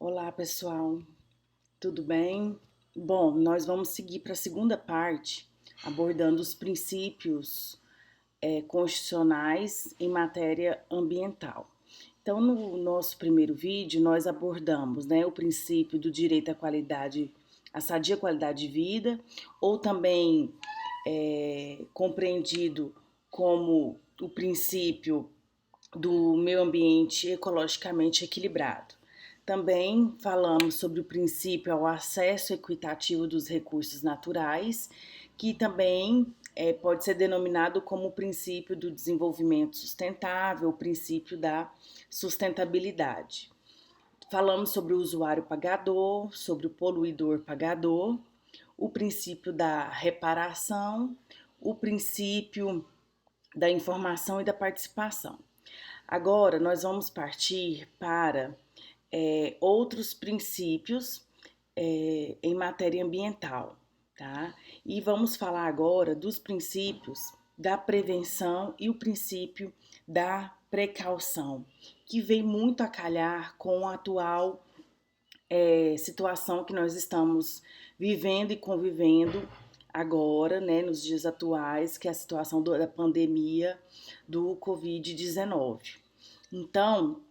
Olá, pessoal, tudo bem? Bom, nós vamos seguir para a segunda parte, abordando os princípios constitucionais em matéria ambiental. Então, no nosso primeiro vídeo, nós abordamos, o princípio do direito à qualidade, à sadia qualidade de vida, ou também compreendido como o princípio do meio ambiente ecologicamente equilibrado. Também falamos sobre o princípio ao acesso equitativo dos recursos naturais, que também pode ser denominado como o princípio do desenvolvimento sustentável, o princípio da sustentabilidade. Falamos sobre o usuário pagador, sobre o poluidor pagador, o princípio da reparação, o princípio da informação e da participação. Agora nós vamos partir para outros princípios em matéria ambiental, tá? E vamos falar agora dos princípios da prevenção e o princípio da precaução, que vem muito a calhar com a atual situação que nós estamos vivendo e convivendo agora, né, nos dias atuais, que é a situação da pandemia do Covid-19. Então,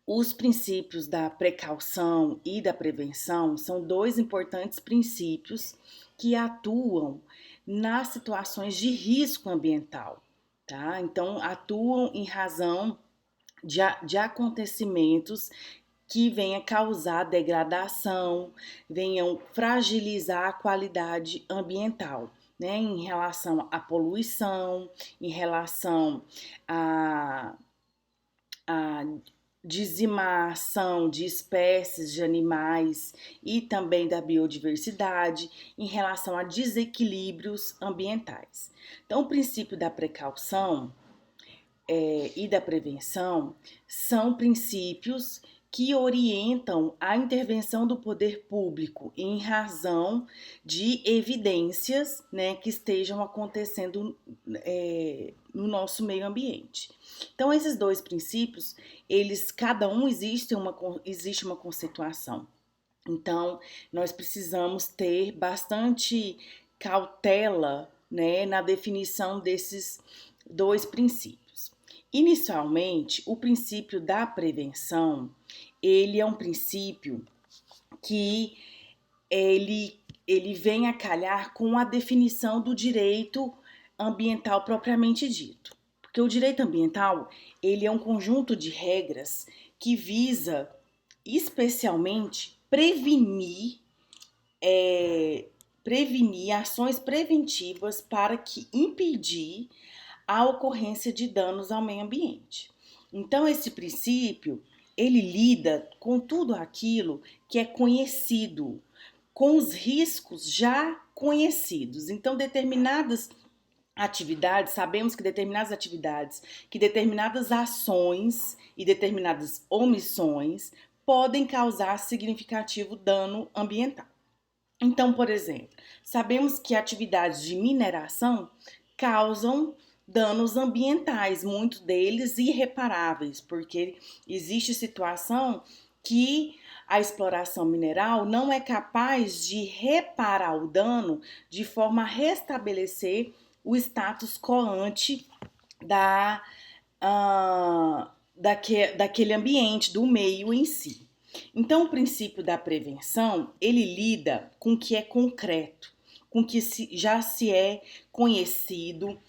os princípios da precaução e da prevenção são dois importantes princípios que atuam nas situações de risco ambiental, tá? Então, atuam em razão de acontecimentos que venha causar degradação, venham fragilizar a qualidade ambiental, né? Em relação à poluição, em relação a dizimação de espécies de animais e também da biodiversidade em relação a desequilíbrios ambientais. Então, o princípio da precaução e da prevenção são princípios que orientam a intervenção do poder público em razão de evidências, né, que estejam acontecendo no nosso meio ambiente. Então, esses dois princípios, cada um existe uma conceituação. Então, nós precisamos ter bastante cautela, né, na definição desses dois princípios. Inicialmente, o princípio da prevenção, ele é um princípio que ele vem a calhar com a definição do direito ambiental propriamente dito. Porque o direito ambiental, ele é um conjunto de regras que visa especialmente prevenir ações preventivas para que impedir a ocorrência de danos ao meio ambiente. Então, esse princípio, ele lida com tudo aquilo que é conhecido, com os riscos já conhecidos. Então, determinadas atividades, sabemos que determinadas atividades, que determinadas ações e determinadas omissões podem causar significativo dano ambiental. Então, por exemplo, sabemos que atividades de mineração causam danos ambientais, muitos deles irreparáveis, porque existe situação que a exploração mineral não é capaz de reparar o dano de forma a restabelecer o status quo ante daquele ambiente, do meio em si. Então, o princípio da prevenção, ele lida com o que é concreto, com o que já se é conhecido.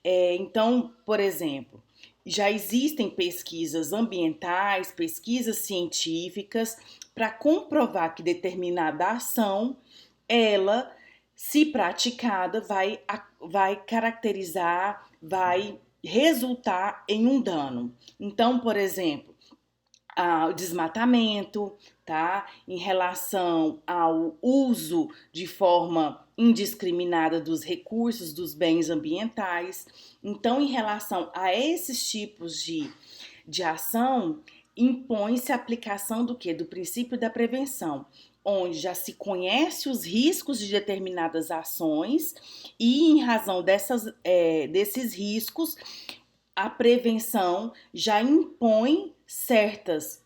Então, por exemplo, já existem pesquisas ambientais, pesquisas científicas, para comprovar que determinada ação, ela, se praticada, vai caracterizar, vai resultar em um dano. Então, por exemplo, o desmatamento, tá? Em relação ao uso de forma indiscriminada dos recursos, dos bens ambientais. Então, em relação a esses tipos de ação, impõe-se a aplicação do quê? Do princípio da prevenção, onde já se conhece os riscos de determinadas ações e, em razão desses riscos, a prevenção já impõe certas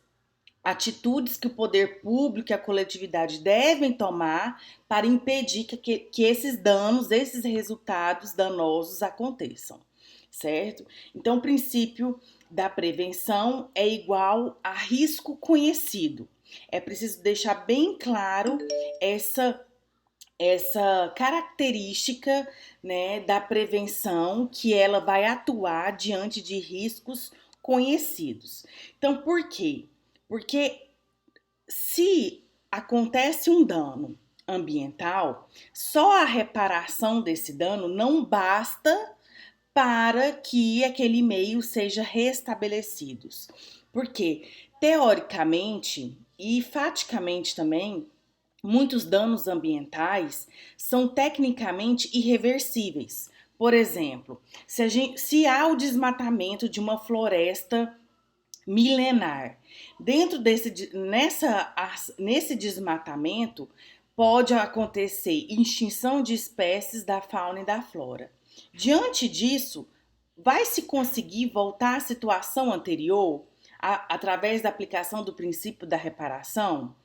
atitudes que o poder público e a coletividade devem tomar para impedir que esses danos, esses resultados danosos aconteçam, certo? Então, o princípio da prevenção é igual a risco conhecido. É preciso deixar bem claro essa característica, né, da prevenção, que ela vai atuar diante de riscos conhecidos. Então, por quê? Porque se acontece um dano ambiental, só a reparação desse dano não basta para que aquele meio seja restabelecido. Porque, teoricamente e faticamente também, muitos danos ambientais são tecnicamente irreversíveis. Por exemplo, se há o desmatamento de uma floresta milenar, nesse desmatamento pode acontecer extinção de espécies da fauna e da flora. Diante disso, vai se conseguir voltar à situação anterior através da aplicação do princípio da reparação?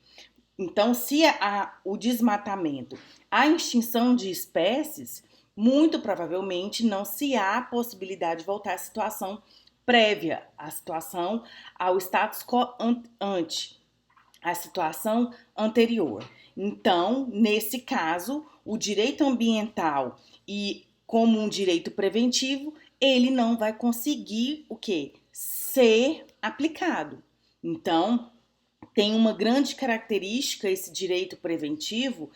Então, se há o desmatamento, a extinção de espécies, muito provavelmente não se há possibilidade de voltar à situação prévia, à situação, ao status quo ante, à situação anterior. Então, nesse caso, o direito ambiental e como um direito preventivo, ele não vai conseguir o quê? Ser aplicado. Então, tem uma grande característica esse direito preventivo,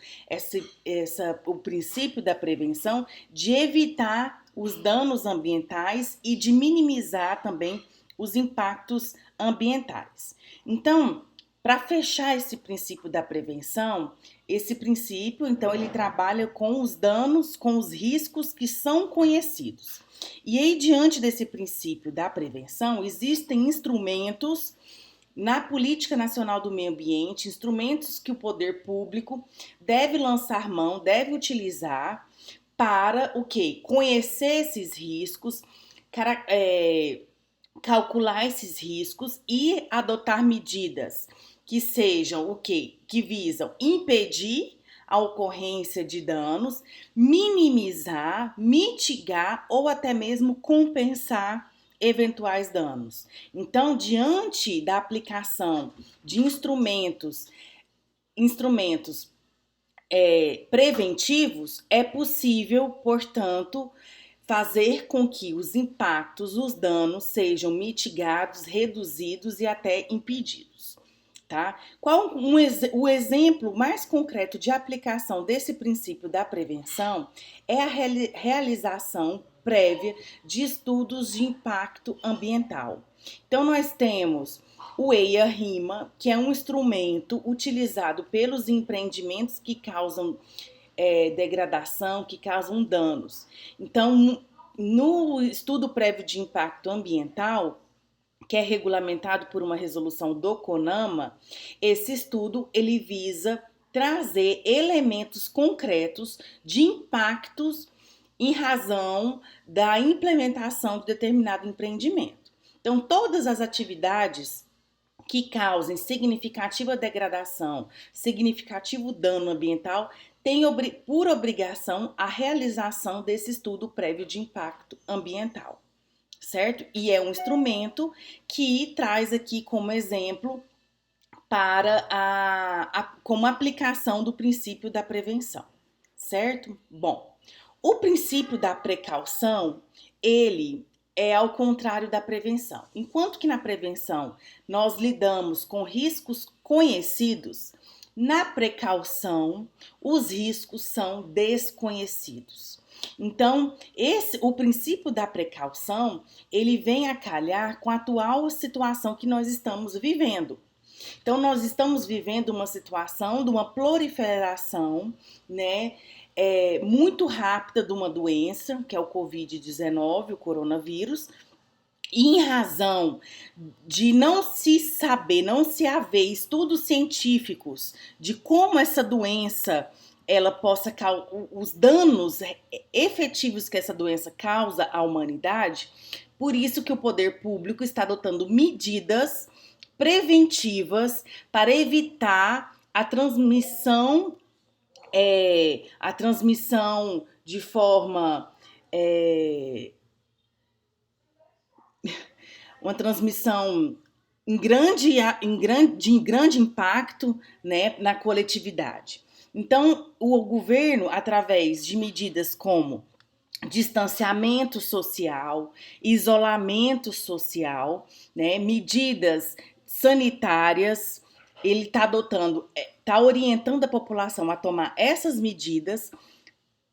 o princípio da prevenção, de evitar os danos ambientais e de minimizar também os impactos ambientais. Então, para fechar esse princípio da prevenção, esse princípio, então, ele trabalha com os danos, com os riscos que são conhecidos. E aí, diante desse princípio da prevenção, existem instrumentos na Política Nacional do Meio Ambiente, instrumentos que o poder público deve lançar mão, deve utilizar para o quê? Conhecer esses riscos, calcular esses riscos e adotar medidas que sejam o quê? Que visam impedir a ocorrência de danos, minimizar, mitigar ou até mesmo compensar eventuais danos. Então, diante da aplicação de instrumentos preventivos, é possível, portanto, fazer com que os impactos, os danos sejam mitigados, reduzidos e até impedidos. Tá? O exemplo mais concreto de aplicação desse princípio da prevenção é a realização prévia de estudos de impacto ambiental. Então, nós temos o EIA-RIMA, que é um instrumento utilizado pelos empreendimentos que causam degradação, que causam danos. Então, no estudo prévio de impacto ambiental, que é regulamentado por uma resolução do CONAMA, esse estudo ele visa trazer elementos concretos de impactos em razão da implementação de determinado empreendimento. Então, todas as atividades que causem significativa degradação, significativo dano ambiental, têm por obrigação a realização desse estudo prévio de impacto ambiental, certo? E é um instrumento que traz aqui como exemplo para como aplicação do princípio da prevenção, certo? Bom, o princípio da precaução, ele é ao contrário da prevenção. Enquanto que na prevenção nós lidamos com riscos conhecidos, na precaução os riscos são desconhecidos. Então, o princípio da precaução, ele vem a calhar com a atual situação que nós estamos vivendo. Então, nós estamos vivendo uma situação de uma proliferação, né, muito rápida de uma doença, que é o Covid-19, o coronavírus, e em razão de não se saber, não se haver estudos científicos de como essa doença ela possa os danos efetivos que essa doença causa à humanidade, por isso que o poder público está adotando medidas preventivas para evitar a transmissão de forma uma transmissão de grande impacto, né, na coletividade. Então, o governo, através de medidas como distanciamento social, isolamento social, né, medidas sanitárias, ele está orientando a população a tomar essas medidas,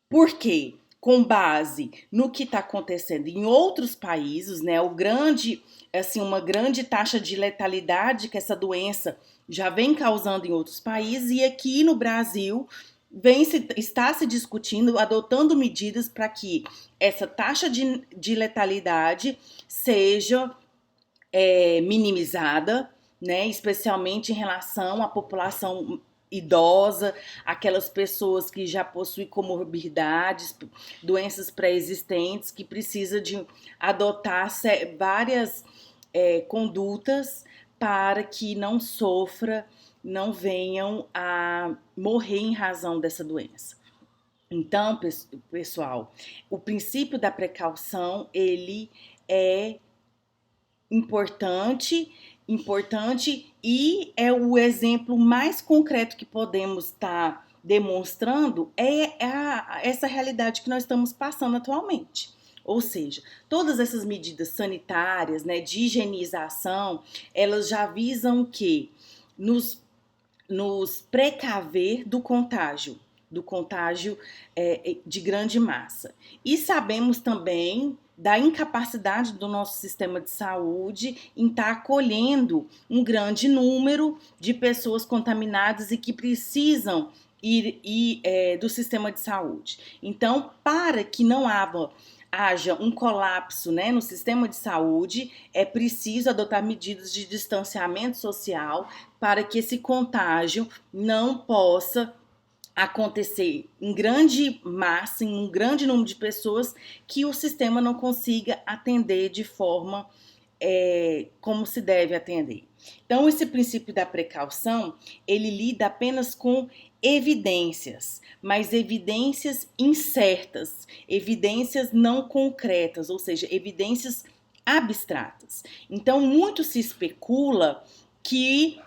porque com base no que está acontecendo em outros países, né, uma grande taxa de letalidade que essa doença já vem causando em outros países, e aqui no Brasil está se discutindo, adotando medidas para que essa taxa de letalidade seja minimizada, né, especialmente em relação à população idosa, aquelas pessoas que já possuem comorbidades, doenças pré-existentes, que precisa de adotar várias condutas para que não venham a morrer em razão dessa doença. Então, pessoal, o princípio da precaução, ele é importante e é o exemplo mais concreto que podemos estar demonstrando essa realidade que nós estamos passando atualmente. Ou seja, todas essas medidas sanitárias, né, de higienização, elas já visam que nos precaver do contágio de grande massa. E sabemos também da incapacidade do nosso sistema de saúde em estar acolhendo um grande número de pessoas contaminadas e que precisam ir do sistema de saúde. Então, para que não haja um colapso, né, no sistema de saúde, é preciso adotar medidas de distanciamento social para que esse contágio não possa acontecer em grande massa, em um grande número de pessoas, que o sistema não consiga atender de forma como se deve atender. Então, esse princípio da precaução, ele lida apenas com evidências, mas evidências incertas, evidências não concretas, ou seja, evidências abstratas. Então, muito se especula que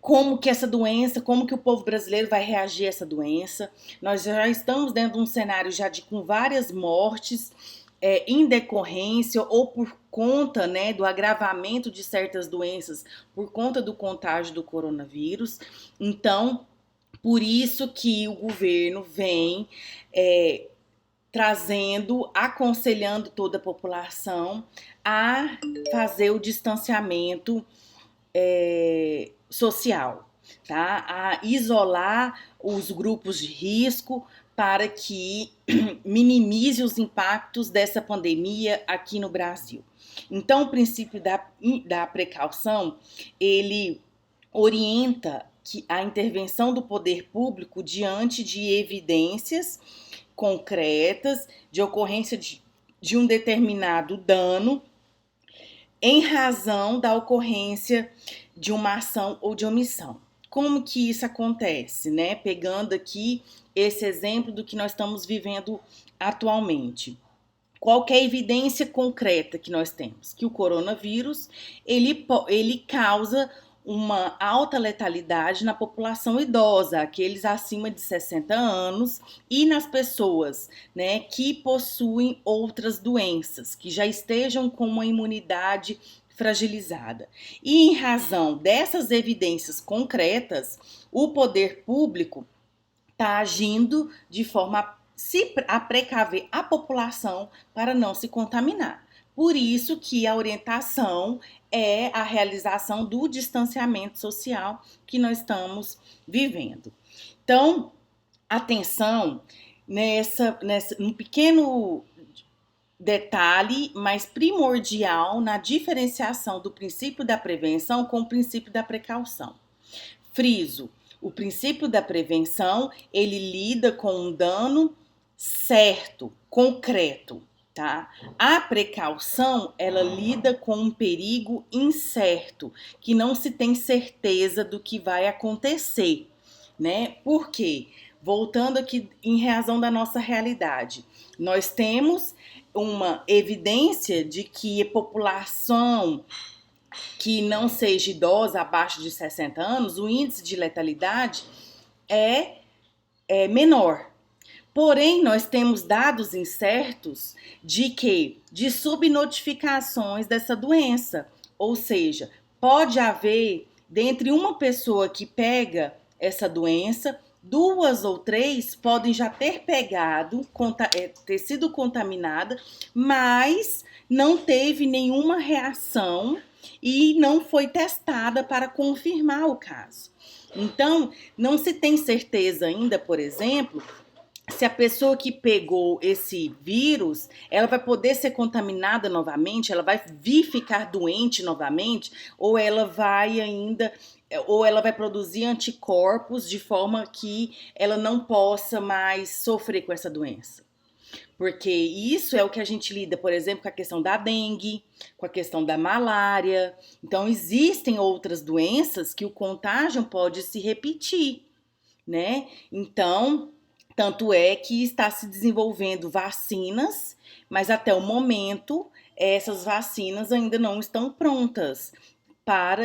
como que o povo brasileiro vai reagir a essa doença. Nós já estamos dentro de um cenário com várias mortes em decorrência ou por conta, né, do agravamento de certas doenças por conta do contágio do coronavírus. Então, por isso que o governo vem aconselhando toda a população a fazer o distanciamento social, tá? A isolar os grupos de risco para que minimize os impactos dessa pandemia aqui no Brasil. Então, o princípio da precaução, ele orienta a intervenção do poder público diante de evidências concretas de ocorrência de um determinado dano em razão da ocorrência de uma ação ou de omissão. Como que isso acontece, né? Pegando aqui esse exemplo do que nós estamos vivendo atualmente. Qual que é a evidência concreta que nós temos? Que o coronavírus, ele causa uma alta letalidade na população idosa, aqueles acima de 60 anos, e nas pessoas, né, que possuem outras doenças, que já estejam com uma imunidade fragilizada. E em razão dessas evidências concretas, o poder público está agindo de forma a precaver a população para não se contaminar. Por isso que a orientação é a realização do distanciamento social que nós estamos vivendo. Então, atenção num pequeno detalhe, mas primordial na diferenciação do princípio da prevenção com o princípio da precaução. Friso, o princípio da prevenção, ele lida com um dano certo, concreto, tá? A precaução, ela lida com um perigo incerto, que não se tem certeza do que vai acontecer, né? Por quê? Voltando aqui em razão da nossa realidade, nós temos uma evidência de que a população que não seja idosa abaixo de 60 anos, o índice de letalidade é menor. Porém, nós temos dados incertos de subnotificações dessa doença. Ou seja, pode haver, dentre uma pessoa que pega essa doença, 2 ou 3 podem já ter pegado, ter sido contaminada, mas não teve nenhuma reação e não foi testada para confirmar o caso. Então, não se tem certeza ainda, por exemplo, se a pessoa que pegou esse vírus, ela vai poder ser contaminada novamente, ela vai vir ficar doente novamente, ou ela vai produzir anticorpos de forma que ela não possa mais sofrer com essa doença. Porque isso é o que a gente lida, por exemplo, com a questão da dengue, com a questão da malária. Então, existem outras doenças que o contágio pode se repetir, né? Então, tanto é que está se desenvolvendo vacinas, mas até o momento essas vacinas ainda não estão prontas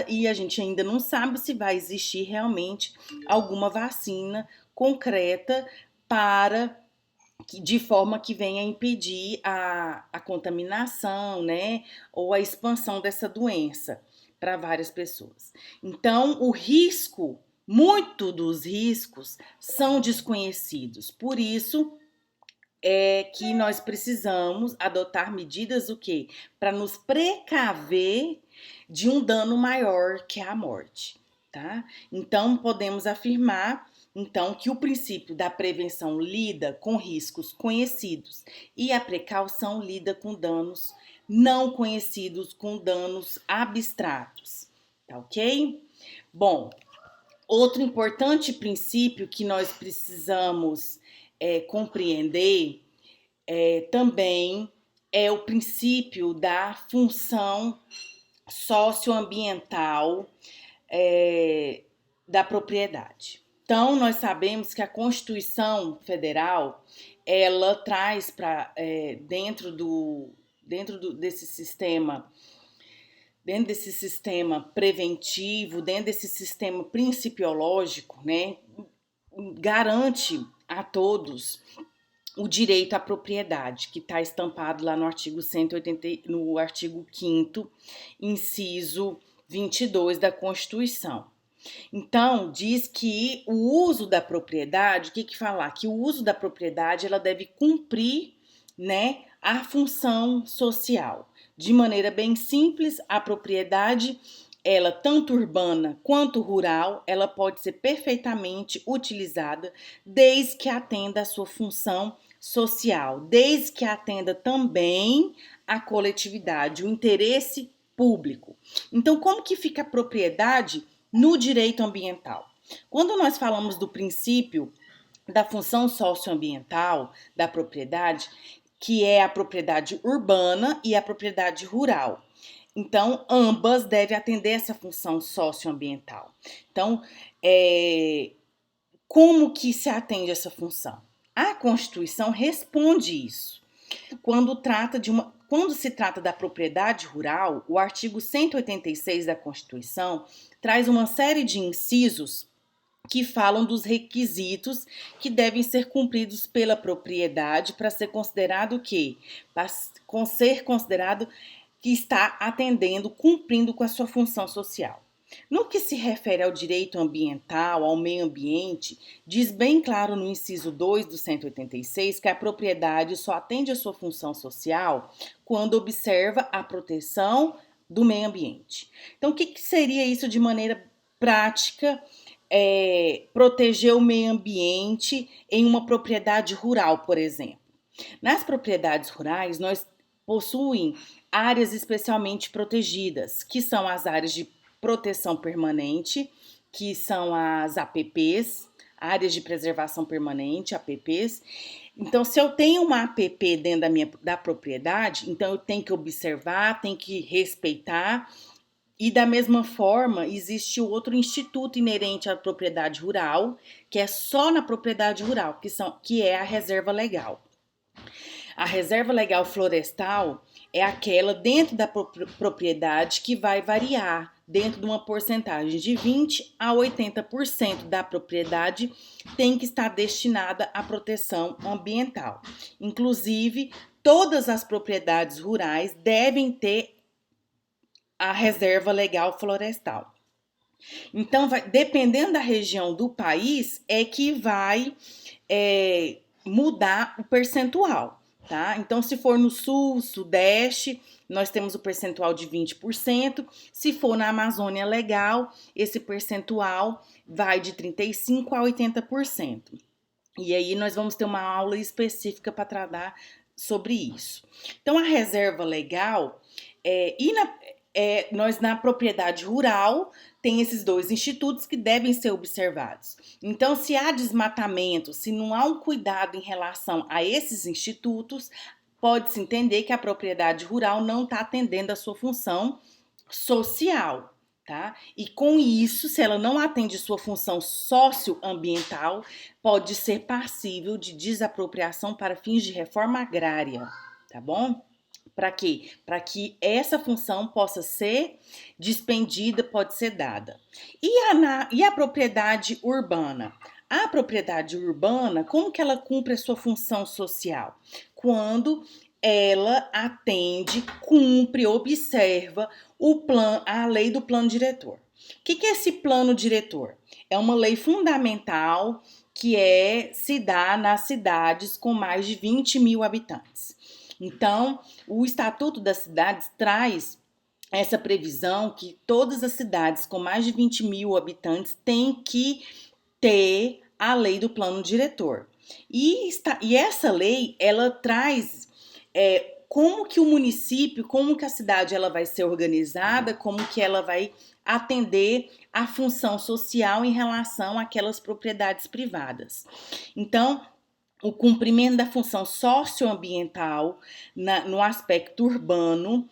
e a gente ainda não sabe se vai existir realmente alguma vacina concreta para de forma que venha impedir a contaminação, né, ou a expansão dessa doença para várias pessoas. Então, muito dos riscos são desconhecidos. Por isso é que nós precisamos adotar medidas o quê? Para nos precaver de um dano maior que a morte, tá? Então, podemos afirmar então que o princípio da prevenção lida com riscos conhecidos e a precaução lida com danos não conhecidos, com danos abstratos, tá ok? Bom, outro importante princípio que nós precisamos compreender também é o princípio da função socioambiental da propriedade. Então, nós sabemos que a Constituição Federal, ela traz para dentro desse sistema preventivo, dentro desse sistema principiológico, né, garante a todos o direito à propriedade, que está estampado lá no artigo 180, no artigo 5º, inciso 22 da Constituição. Então, diz que o uso da propriedade, o que falar? Que o uso da propriedade, ela deve cumprir, né, a função social. De maneira bem simples, a propriedade, ela tanto urbana quanto rural, ela pode ser perfeitamente utilizada desde que atenda à sua função social, desde que atenda também à coletividade, o interesse público. Então, como que fica a propriedade no direito ambiental? Quando nós falamos do princípio da função socioambiental da propriedade, que é a propriedade urbana e a propriedade rural. Então, ambas devem atender essa função socioambiental. Então, como que se atende essa função? A Constituição responde isso. Quando se trata da propriedade rural, o artigo 186 da Constituição traz uma série de incisos que falam dos requisitos que devem ser cumpridos pela propriedade para ser considerado o quê? Para ser considerado que está atendendo, cumprindo com a sua função social. No que se refere ao direito ambiental, ao meio ambiente, diz bem claro no inciso 2 do 186 que a propriedade só atende a sua função social quando observa a proteção do meio ambiente. Então, o que seria isso de maneira prática? Proteger o meio ambiente em uma propriedade rural, por exemplo. Nas propriedades rurais, nós possuem áreas especialmente protegidas, que são as áreas de proteção permanente, que são as APPs, áreas de preservação permanente, APPs. Então, se eu tenho uma APP dentro da propriedade, então eu tenho que observar, tenho que respeitar. E da mesma forma, existe o outro instituto inerente à propriedade rural, que é só na propriedade rural, que é a reserva legal. A reserva legal florestal é aquela dentro da propriedade que vai variar dentro de uma porcentagem de 20 a 80% da propriedade tem que estar destinada à proteção ambiental. Inclusive, todas as propriedades rurais devem ter a reserva legal florestal. Então, dependendo da região do país, é que vai mudar o percentual, tá? Então, se for no sul, sudeste, nós temos o percentual de 20%. Se for na Amazônia Legal, esse percentual vai de 35% a 80%. E aí nós vamos ter uma aula específica para tratar sobre isso. Então, a reserva legal nós na propriedade rural tem esses dois institutos que devem ser observados. Então, se há desmatamento, se não há um cuidado em relação a esses institutos, pode-se entender que a propriedade rural não está atendendo a sua função social, tá? E com isso, se ela não atende sua função socioambiental, pode ser passível de desapropriação para fins de reforma agrária, tá bom? Para quê? Para que essa função possa ser dispendida, pode ser dada. E a propriedade urbana? A propriedade urbana, como que ela cumpre a sua função social? Quando ela atende, cumpre, observa a lei do plano diretor. O que é esse plano diretor? É uma lei fundamental que se dá nas cidades com mais de 20 mil habitantes. Então, o Estatuto das Cidades traz essa previsão que todas as cidades com mais de 20 mil habitantes têm que ter a lei do plano diretor. E essa lei, ela traz como que o município, como que a cidade ela vai ser organizada, como que ela vai atender a função social em relação àquelas propriedades privadas. Então, o cumprimento da função socioambiental no aspecto urbano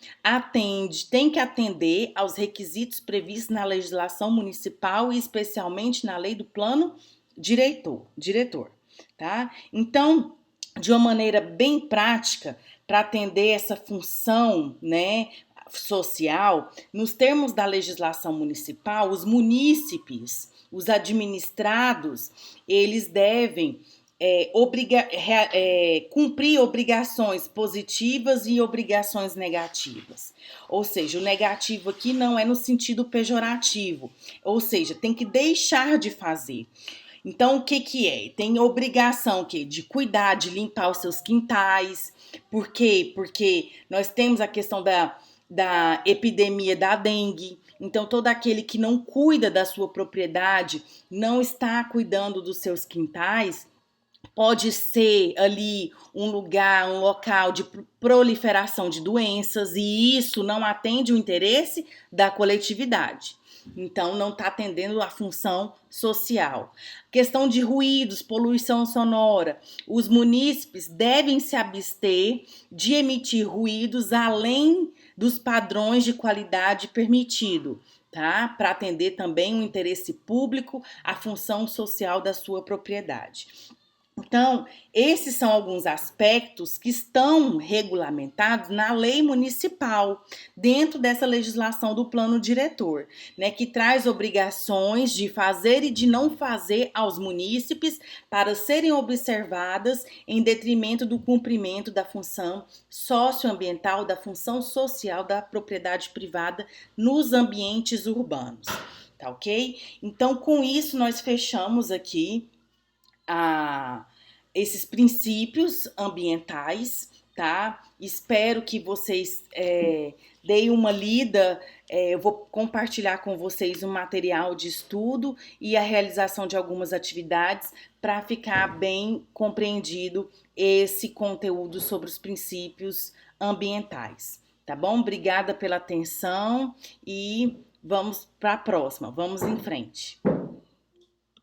tem que atender aos requisitos previstos na legislação municipal e especialmente na lei do plano diretor, tá? Então, de uma maneira bem prática, para atender essa função, né, social, nos termos da legislação municipal, os munícipes, os administrados, eles devem cumprir obrigações positivas e obrigações negativas. Ou seja, o negativo aqui não é no sentido pejorativo, ou seja, tem que deixar de fazer. Então, o que é? Tem obrigação de cuidar, de limpar os seus quintais. Por quê? Porque nós temos a questão da epidemia da dengue. Então, todo aquele que não cuida da sua propriedade, não está cuidando dos seus quintais, pode ser ali um local de proliferação de doenças, e isso não atende o interesse da coletividade. Então, não está atendendo a função social. Questão de ruídos, poluição sonora. Os munícipes devem se abster de emitir ruídos além dos padrões de qualidade permitido, tá? Para atender também o interesse público, a função social da sua propriedade. Então, esses são alguns aspectos que estão regulamentados na lei municipal, dentro dessa legislação do plano diretor, né, que traz obrigações de fazer e de não fazer aos munícipes para serem observadas em detrimento do cumprimento da função socioambiental, da função social da propriedade privada nos ambientes urbanos, tá ok? Então, com isso, nós fechamos aqui esses princípios ambientais, tá? Espero que vocês deem uma lida. Eu vou compartilhar com vocês um material de estudo e a realização de algumas atividades para ficar bem compreendido esse conteúdo sobre os princípios ambientais, tá bom? Obrigada pela atenção e vamos para a próxima. Vamos em frente.